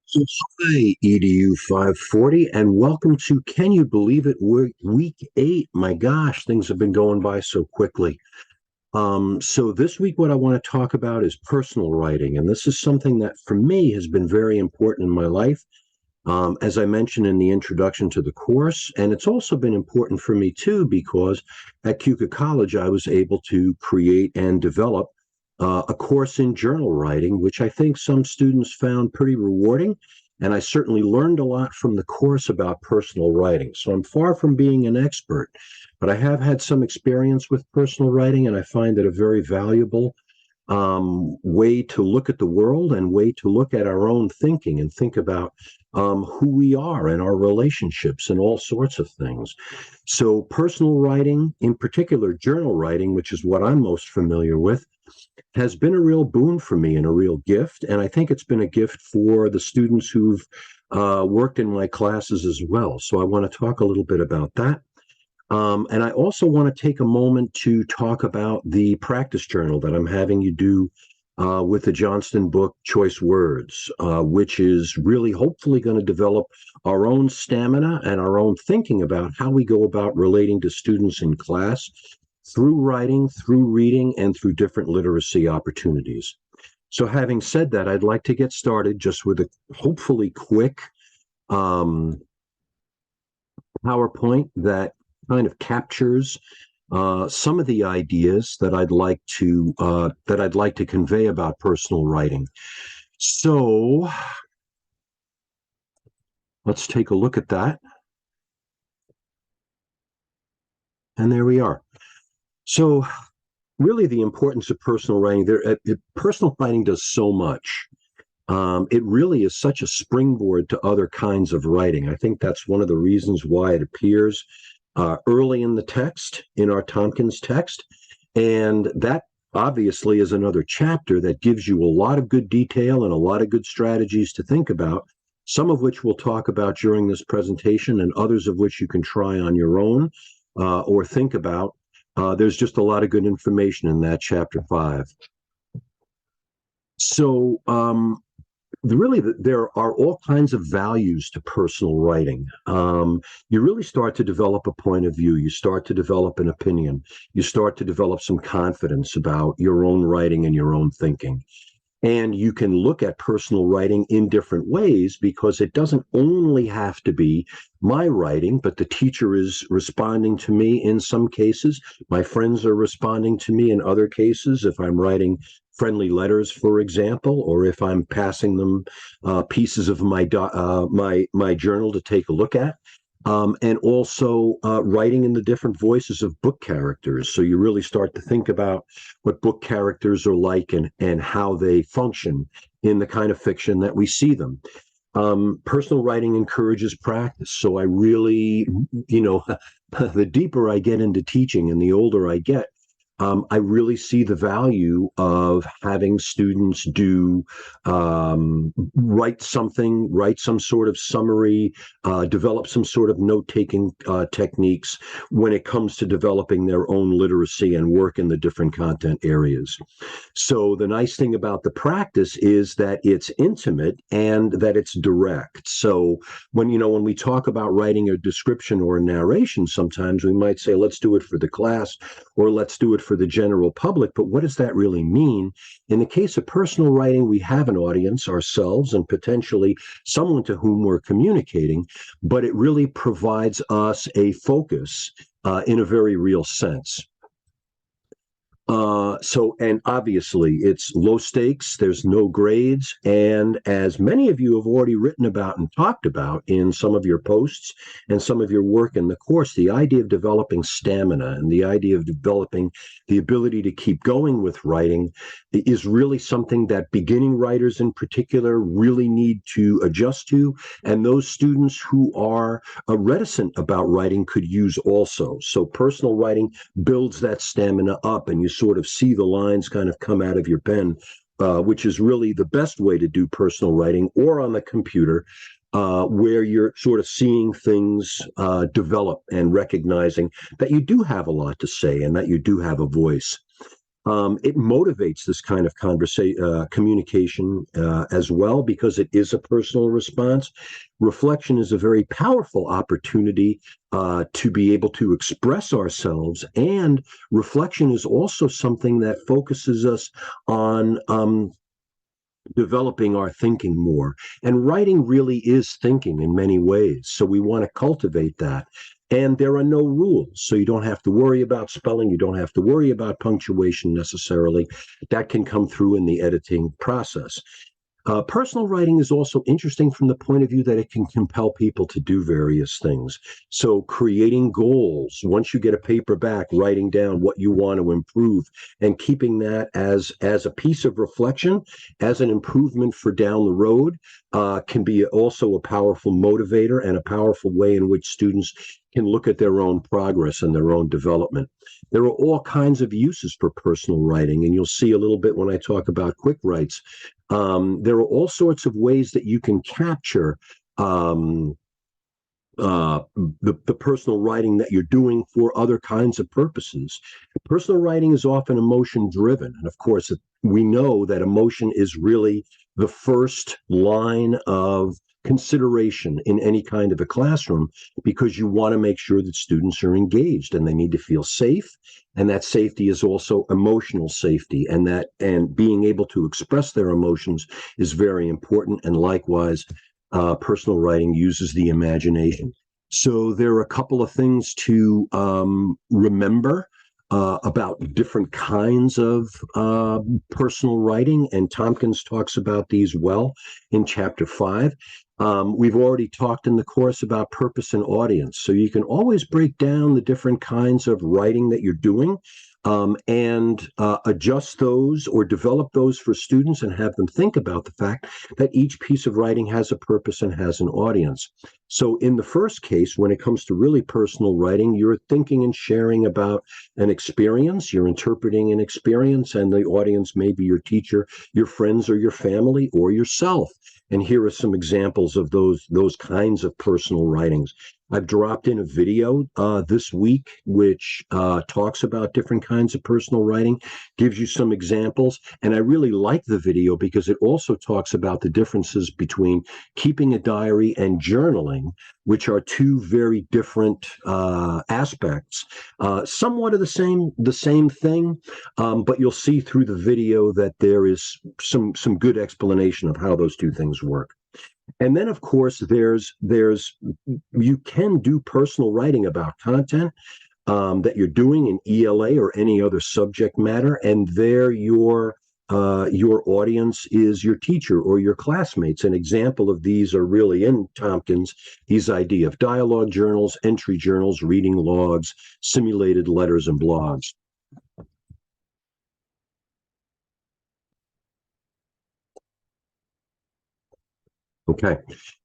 So, hi, EDU 540, and welcome to Can You Believe It? Week 8. My gosh, things have been going by so quickly. So, this week, what I want to talk about is personal writing. And this is something that for me has been very important in my life, as I mentioned in the introduction to the course. And it's also been important for me, too, because at Keuka College, I was able to create and develop a course in journal writing, which I think some students found pretty rewarding. And I certainly learned a lot from the course about personal writing. So I'm far from being an expert, but I have had some experience with personal writing, and I find it a very valuable way to look at the world and way to look at our own thinking and think about who we are and our relationships and all sorts of things. So, personal writing, in particular, journal writing, which is what I'm most familiar with, has been a real boon for me and a real gift. And I think it's been a gift for the students who've worked in my classes as well. So, I want to talk a little bit about that. And I also want to take a moment to talk about the practice journal that I'm having you do with the Johnston book, Choice Words, which is really hopefully going to develop our own stamina and our own thinking about how we go about relating to students in class through writing, through reading, and through different literacy opportunities. So, having said that, I'd like to get started just with a hopefully quick um, PowerPoint that kind of captures some of the ideas that I'd like to convey about personal writing. So let's take a look at that. And there we are. So really the importance of personal writing, personal writing does so much. It really is such a springboard to other kinds of writing. I think that's one of the reasons why it appears early in the text, in our Tompkins text. And that obviously is another chapter that gives you a lot of good detail and a lot of good strategies to think about, some of which we'll talk about during this presentation, and others of which you can try on your own or think about. There's just a lot of good information in that chapter 5. So, really, there are all kinds of values to personal writing. You really start to develop a point of view. You start to develop an opinion. You start to develop some confidence about your own writing and your own thinking. And you can look at personal writing in different ways because it doesn't only have to be my writing, but the teacher is responding to me in some cases. My friends are responding to me in other cases. If I'm writing friendly letters, for example, or if I'm passing them pieces of my journal to take a look at. And also writing in the different voices of book characters. So you really start to think about what book characters are like and how they function in the kind of fiction that we see them. Personal writing encourages practice. So I really, the deeper I get into teaching and the older I get, I really see the value of having students write some sort of summary, develop some sort of note-taking techniques when it comes to developing their own literacy and work in the different content areas. So the nice thing about the practice is that it's intimate and that it's direct. So when we talk about writing a description or a narration, sometimes we might say, let's do it for the class or let's do it for the general public. But what does that really mean? In the case of personal writing, we have an audience, ourselves, and potentially someone to whom we're communicating, but it really provides us a focus in a very real sense. And obviously it's low stakes, there's no grades. And as many of you have already written about and talked about in some of your posts and some of your work in the course, the idea of developing stamina and the idea of developing the ability to keep going with writing is really something that beginning writers in particular really need to adjust to. And those students who are reticent about writing could use also. So personal writing builds that stamina up, and you sort of see the lines kind of come out of your pen, which is really the best way to do personal writing, or on the computer, where you're sort of seeing things develop and recognizing that you do have a lot to say and that you do have a voice. It motivates this kind of communication as well, because it is a personal response. Reflection is a very powerful opportunity to be able to express ourselves, and reflection is also something that focuses us on developing our thinking more. And writing really is thinking in many ways. So we want to cultivate that. And there are no rules. So you don't have to worry about spelling. You don't have to worry about punctuation necessarily. That can come through in the editing process. Personal writing is also interesting from the point of view that it can compel people to do various things. So creating goals, once you get a paper back, writing down what you want to improve and keeping that as a piece of reflection, as an improvement for down the road, can be also a powerful motivator and a powerful way in which students can look at their own progress and their own development. There are all kinds of uses for personal writing, and you'll see a little bit when I talk about quick writes. There are all sorts of ways that you can capture the personal writing that you're doing for other kinds of purposes. Personal writing is often emotion driven. And of course, we know that emotion is really the first line of consideration in any kind of a classroom, because you want to make sure that students are engaged and they need to feel safe. And that safety is also emotional safety, and being able to express their emotions is very important. And likewise, personal writing uses the imagination. So there are a couple of things to remember about different kinds of personal writing, and Tompkins talks about these well in chapter 5. We've already talked in the course about purpose and audience. So you can always break down the different kinds of writing that you're doing, and adjust those or develop those for students and have them think about the fact that each piece of writing has a purpose and has an audience. So in the first case, when it comes to really personal writing, you're thinking and sharing about an experience, you're interpreting an experience, and the audience may be your teacher, your friends, or your family, or yourself. And here are some examples of those kinds of personal writings. I've dropped in a video this week, which talks about different kinds of personal writing, gives you some examples. And I really like the video because it also talks about the differences between keeping a diary and journaling, which are two very different aspects, somewhat of the same thing, but you'll see through the video that there is some good explanation of how those two things work. And then, of course, there's you can do personal writing about content that you're doing in ELA or any other subject matter, and there your audience is your teacher or your classmates. An example of these are really in Tompkins, his idea of dialogue journals, entry journals, reading logs, simulated letters, and blogs. Okay,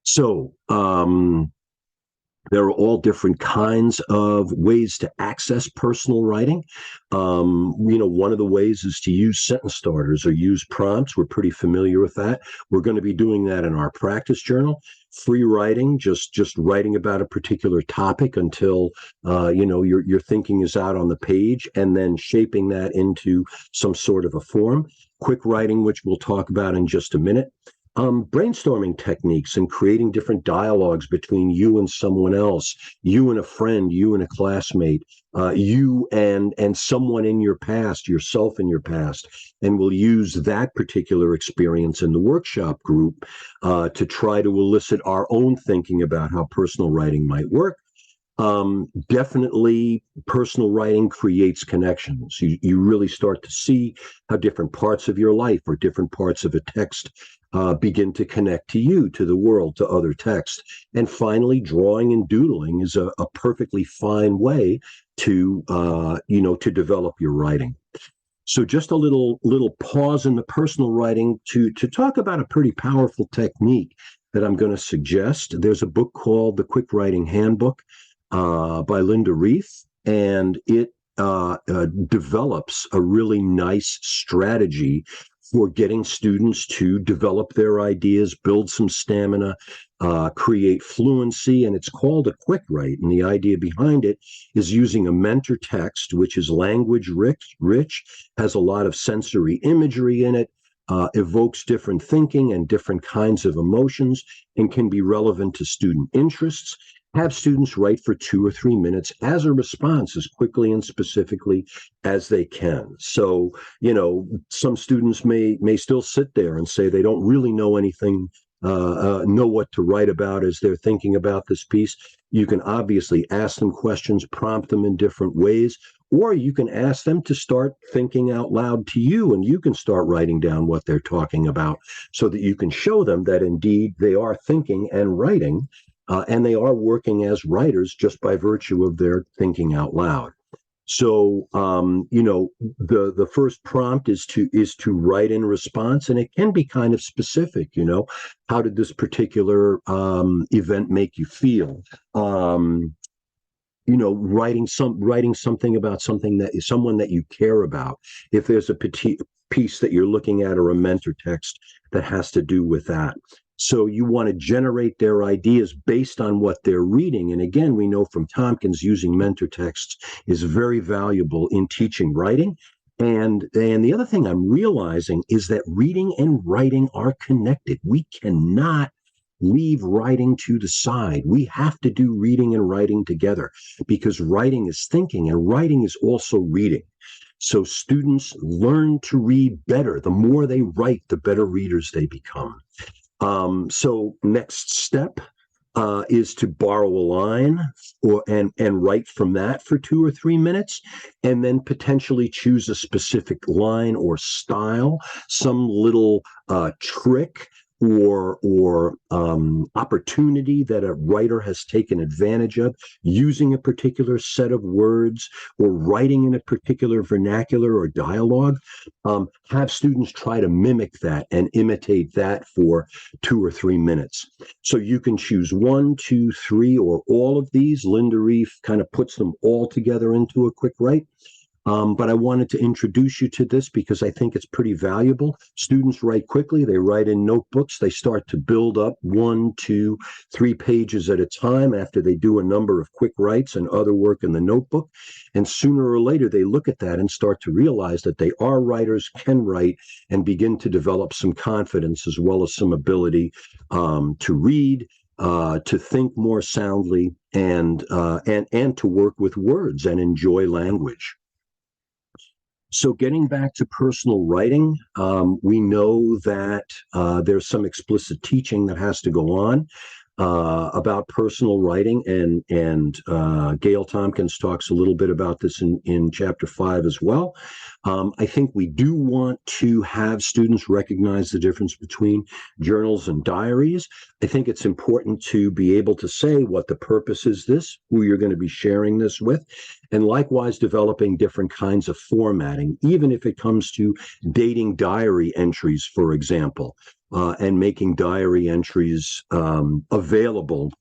so there are all different kinds of ways to access personal writing. One of the ways is to use sentence starters or use prompts. We're pretty familiar with that. We're going to be doing that in our practice journal. Free writing, just writing about a particular topic until your thinking is out on the page, and then shaping that into some sort of a form. Quick writing, which we'll talk about in just a minute. Brainstorming techniques and creating different dialogues between you and someone else, you and a friend, you and a classmate, you and someone in your past, yourself in your past. And we'll use that particular experience in the workshop group to try to elicit our own thinking about how personal writing might work. Definitely personal writing creates connections. You really start to see how different parts of your life or different parts of a text begin to connect to you, to the world, to other text. And finally, drawing and doodling is a perfectly fine way to develop your writing. So just a little pause in the personal writing to talk about a pretty powerful technique that I'm going to suggest. There's a book called The Quick Writing Handbook by Linda Reith, and it develops a really nice strategy for getting students to develop their ideas, build some stamina, create fluency, and it's called a quick write. And the idea behind it is using a mentor text, which is language rich, has a lot of sensory imagery in it, evokes different thinking and different kinds of emotions, and can be relevant to student interests. Have students write for 2 or 3 minutes as a response as quickly and specifically as they can. So, some students may still sit there and say they don't really know anything, know what to write about as they're thinking about this piece. You can obviously ask them questions, prompt them in different ways, or you can ask them to start thinking out loud to you, and you can start writing down what they're talking about so that you can show them that indeed they are thinking and writing. And they are working as writers just by virtue of their thinking out loud. So, the first prompt is to write in response, and it can be kind of specific. How did this particular event make you feel? Writing something about something that is someone that you care about. If there's a piece that you're looking at or a mentor text that has to do with that. So you want to generate their ideas based on what they're reading. And again, we know from Tompkins using mentor texts is very valuable in teaching writing. And the other thing I'm realizing is that reading and writing are connected. We cannot leave writing to the side. We have to do reading and writing together because writing is thinking and writing is also reading. So students learn to read better. The more they write, the better readers they become. So next step is to borrow a line and write from that for 2 or 3 minutes, and then potentially choose a specific line or style, some little trick or opportunity that a writer has taken advantage of, using a particular set of words or writing in a particular vernacular or dialogue. Have students try to mimic that and imitate that for 2 or 3 minutes. So you can choose 1, 2, 3, or all of these. Linda Reef kind of puts them all together into a quick write. But I wanted to introduce you to this because I think it's pretty valuable. Students write quickly. They write in notebooks. They start to build up 1, 2, 3 pages at a time after they do a number of quick writes and other work in the notebook. And sooner or later, they look at that and start to realize that they are writers, can write, and begin to develop some confidence as well as some ability to read, to think more soundly, and to work with words and enjoy language. So getting back to personal writing, we know that there's some explicit teaching that has to go on about personal writing, and Gail Tompkins talks a little bit about this in chapter 5 as well. I think we do want to have students recognize the difference between journals and diaries. I think it's important to be able to say what the purpose is this, who you're going to be sharing this with, and likewise developing different kinds of formatting, even if it comes to dating diary entries, for example, and making diary entries available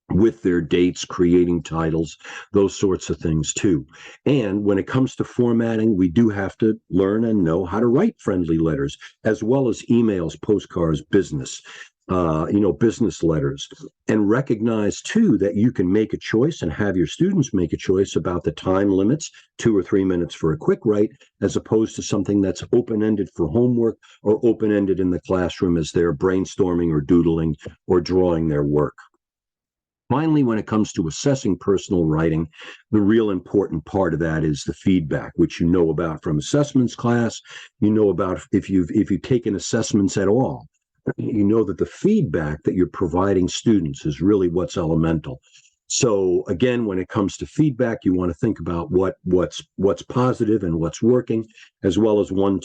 with their dates, creating titles, those sorts of things too. And when it comes to formatting, we do have to learn and know how to write friendly letters, as well as emails, postcards, business letters, and recognize too that you can make a choice and have your students make a choice about the time limits, 2 or 3 minutes for a quick write, as opposed to something that's open-ended for homework or open-ended in the classroom as they're brainstorming or doodling or drawing their work. Finally, when it comes to assessing personal writing, the real important part of that is the feedback, which you know about from assessments class. You know about if you've taken assessments at all. You know that the feedback that you're providing students is really what's elemental. So again, when it comes to feedback, you want to think about what's positive and what's working, as well as one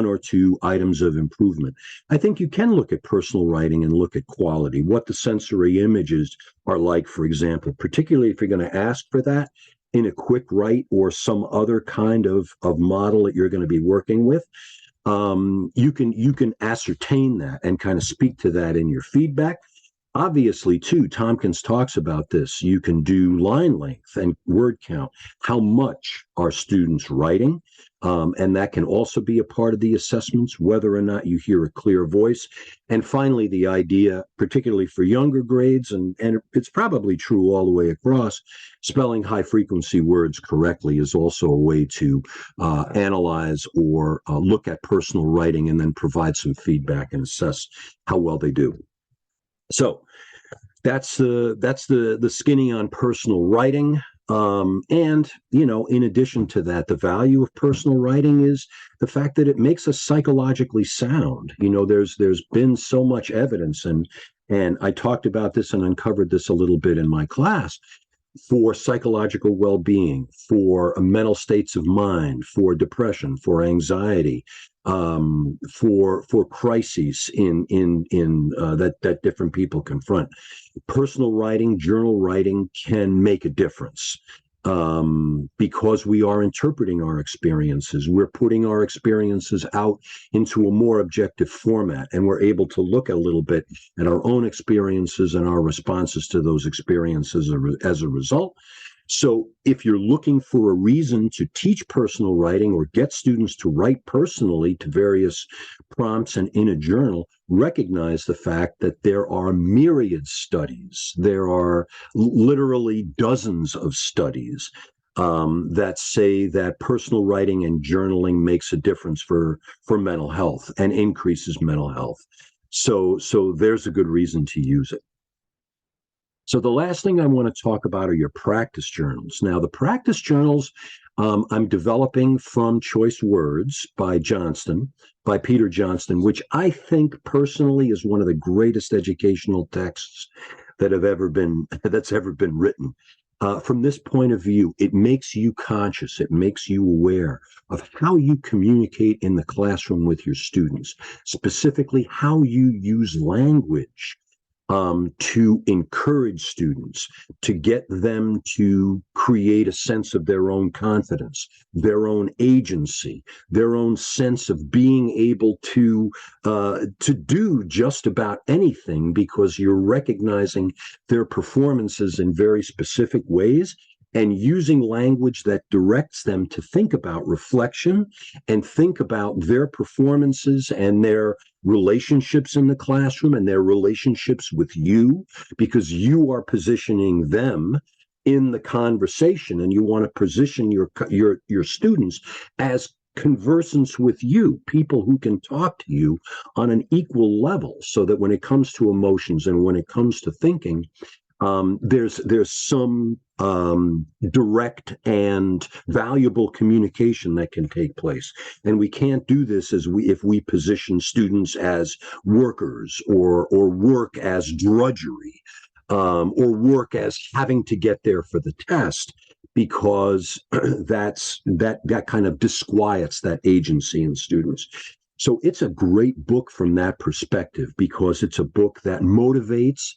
or two items of improvement. I think you can look at personal writing and look at quality, what the sensory images are like, for example, particularly if you're going to ask for that in a quick write or some other kind of model that you're going to be working with. You can ascertain that and kind of speak to that in your feedback. Obviously, too, Tompkins talks about this. You can do line length and word count. How much are students writing? And that can also be a part of the assessments, whether or not you hear a clear voice. And finally, the idea, particularly for younger grades, and it's probably true all the way across, spelling high frequency words correctly is also a way to analyze or look at personal writing and then provide some feedback and assess how well they do. So that's the skinny on personal writing. And in addition to that, the value of personal writing is the fact that it makes us psychologically sound. There's been so much evidence, and I talked about this and uncovered this a little bit in my class, for psychological well-being, for mental states of mind, for depression, for anxiety, for crises in that different people confront. Personal writing, journal writing can make a difference, because we are interpreting our experiences. We're putting our experiences out into a more objective format, and we're able to look a little bit at our own experiences and our responses to those experiences as a result. So if you're looking for a reason to teach personal writing or get students to write personally to various prompts and in a journal, recognize the fact that there are myriad studies. There are literally dozens of studies that say that personal writing and journaling makes a difference for mental health and increases mental health. So there's a good reason to use it. So the last thing I want to talk about are your practice journals. Now, the practice journals I'm developing from Choice Words by Peter Johnston, which I think personally is one of the greatest educational texts that's ever been written. From this point of view, it makes you conscious. It makes you aware of how you communicate in the classroom with your students, specifically how you use language to encourage students, to get them to create a sense of their own confidence, their own agency, their own sense of being able to do just about anything, because you're recognizing their performances in very specific ways and using language that directs them to think about reflection and think about their performances and their relationships in the classroom and their relationships with you, because you are positioning them in the conversation, and you want to position your students as conversants with you, people who can talk to you on an equal level, so that when it comes to emotions and when it comes to thinking, there's some direct and valuable communication that can take place. And we can't do this if we position students as workers or work as drudgery, or work as having to get there for the test, because that kind of disquiets that agency in students. So it's a great book from that perspective, because it's a book that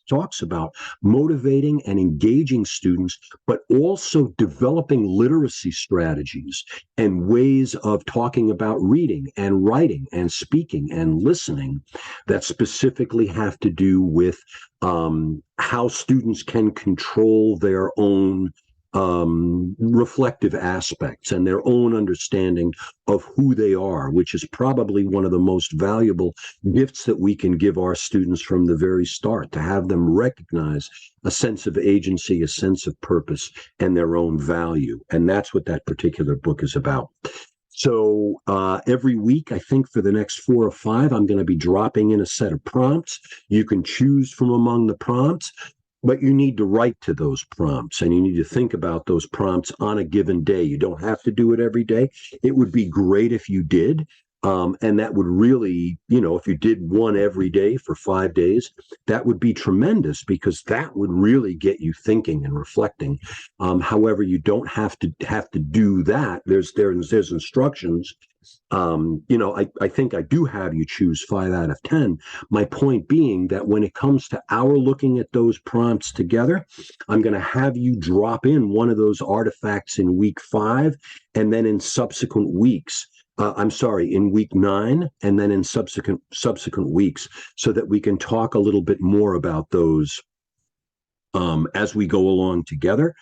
talks about motivating and engaging students, but also developing literacy strategies and ways of talking about reading and writing and speaking and listening that specifically have to do with how students can control their own reflective aspects and their own understanding of who they are, which is probably one of the most valuable gifts that we can give our students from the very start, to have them recognize a sense of agency, a sense of purpose, and their own value. And that's what that particular book is about. So every week, I think for the next 4 or 5, I'm going to be dropping in a set of prompts. You can choose from among the prompts, but you need to write to those prompts, and you need to think about those prompts on a given day. You don't have to do it every day. It would be great if you did. And that would really, if you did one every day for 5 days, that would be tremendous, because that would really get you thinking and reflecting. However, you don't have to do that. There's instructions. I think I do have you choose 5 out of 10. My point being that when it comes to our looking at those prompts together, I'm going to have you drop in one of those artifacts in week 5, and then in subsequent weeks, I'm sorry, in week 9, and then in subsequent weeks, so that we can talk a little bit more about those as we go along together.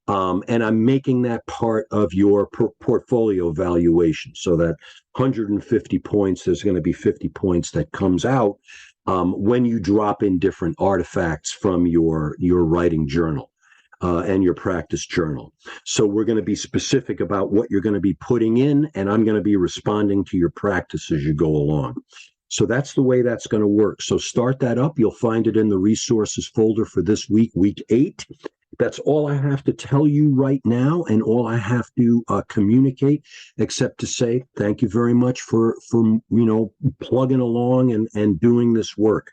And I'm making that part of your portfolio valuation, so that 150 points, there's going to be 50 points that comes out when you drop in different artifacts from your writing journal and your practice journal. So we're going to be specific about what you're going to be putting in, and I'm going to be responding to your practice as you go along. So that's the way that's going to work. So start that up. You'll find it in the resources folder for this week, week 8. That's all I have to tell you right now, and all I have to communicate, except to say thank you very much for plugging along and doing this work.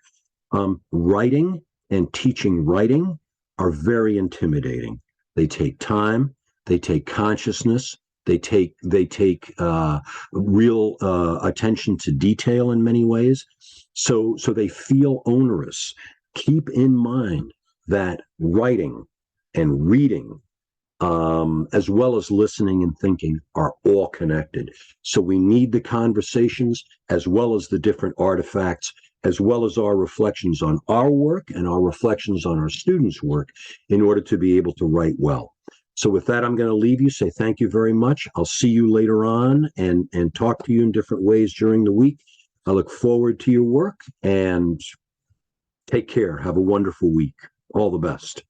Writing and teaching writing are very intimidating. They take time. They take consciousness. They take real attention to detail in many ways. So they feel onerous. Keep in mind that writing and reading, as well as listening and thinking, are all connected. So we need the conversations as well as the different artifacts, as well as our reflections on our work and our reflections on our students' work in order to be able to write well. So with that, I'm going to leave you, say thank you very much. I'll see you later on and talk to you in different ways during the week. I look forward to your work, and take care. Have a wonderful week. All the best.